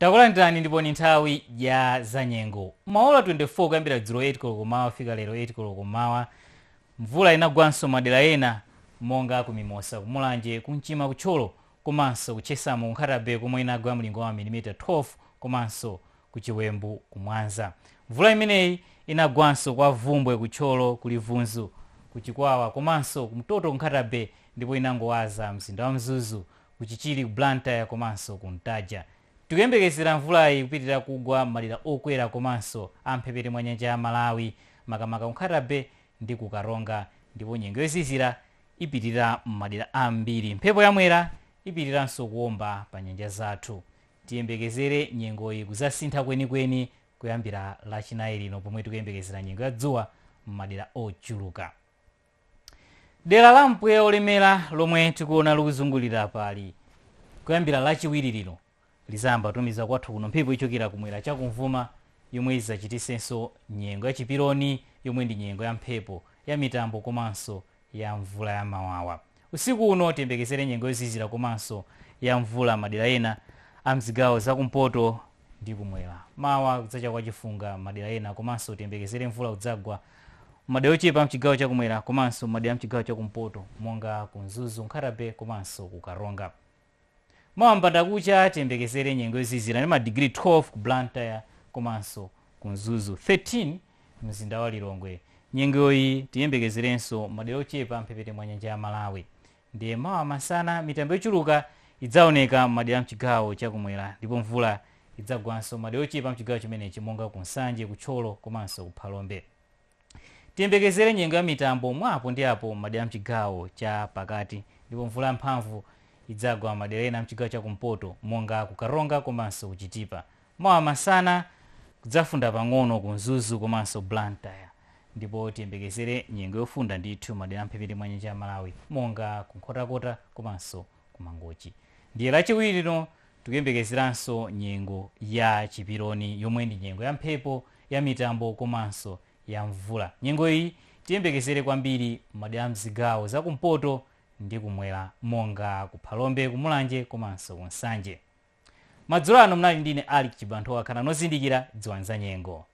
Takulandirani ndipo ni nthawi ya zanyengo. Maola 24 kuyambira dzulo 8 koloko mawa fika lero 8 koloko mawa. Mvula inagwanso madera ena monga kumimosa, kumulanje, kumchima, kutcholo, komanso kuchesamo kunkhatabe komwe inagwa mlingo wa milimita 12 komanso kuchiwembu kumwanza. Mvula imeneyi inagwanso kwa Vumbwe, kutcholo, kulivunzu, kuchikwawa komanso kumtoto kunkhatabe ndipo inangowaza mzinda wa Mzuzu, kuchichiri, kublanta komanso kuntaja. Tikuyembekezera mvulayi kupitirira kugwa madera okwera komanso amphepete mwa nyanja ya Malawi, makamaka kunkhatabe ndi kukaronga, ndipo nyengo yozizira ipitirira m'madera ambiri. Mphepo yamwera ipitiriranso kuwomba pa nyanja zathu. Tiyembekezere nyengoyi kuzasintha kwenikweni kuyambira lachinayi lino pomwe tikuyembekezera nyengo ya dzuwa m'madera ochuluka. Dera la mpweya olemera lomwe tikuona likuzungulira pali kuyambira lachiwiri lino lizamba tumiza kwathu kuno mphepo ichokera kumwera chakumvuma yomwe izachitisenso nyengo ya chipironi yomwe ndi nyengo ya mphepo ya mitambo komanso ya mvula ya mawawa. Usiku uno tiyembekezere nyengo yozizira komanso ya mvula madera ena amzigawo zakumpoto ndi kumwera. Mawa kudzacha kwa chifunga madera ena komanso tiyembekezere mvula kudzagwa madera ochepa mchigawo chakumwera komanso madera mchigawo chakumpoto monga kunzuzu, nkhatabe komanso kukaronga. Mawa mbandakucha tiyembekezere nyengo yozizira ndi madigiri 12 ku Blantyre komanso kunzuzu, 13 mzinda wa Lilongwe. Nyengoyi tiyembekezerenso madera ochepa mphepete mwa nyanja ya Malawi. Ndiye mawa masana mitambo yochuluka idzaoneka madera mchigawo chakumwera ndipo mvula idzagwanso madera ochepa mchigawo chimenechi monga kunsanje, kutcholo komanso kuphalombe. Tiyembekezere nyengo ya mitambo mwapo ndi apo madera mchigawo cha pakati ndipo mvula mphamvu idzagwa madera ena mchigawo chakumpoto monga kukaronga komanso kuchitipa. Mawa masana kudzafunda pang'ono kunzuzu komanso Blantyre ndipo tiyembekezere nyengo yofunda ndithu madera mphepete mwa nyanja ya Malawi monga kunkhotakota komanso kumangochi. Ndiye lachiwiri lino tikuyembekezeranso nyengo ya chipironi yomwe ndi nyengo ya mphepo ya mitambo komanso ya mvula. Nyengo iyi tiyembekezere kwambiri madera mzigawo zakumpoto ndi kumwera monga kuphalombe, kumulanje komanso kunsanje. Madzulo ano mnali ndine Ali Chibantho akhala nozindikira dziwani za nyengo.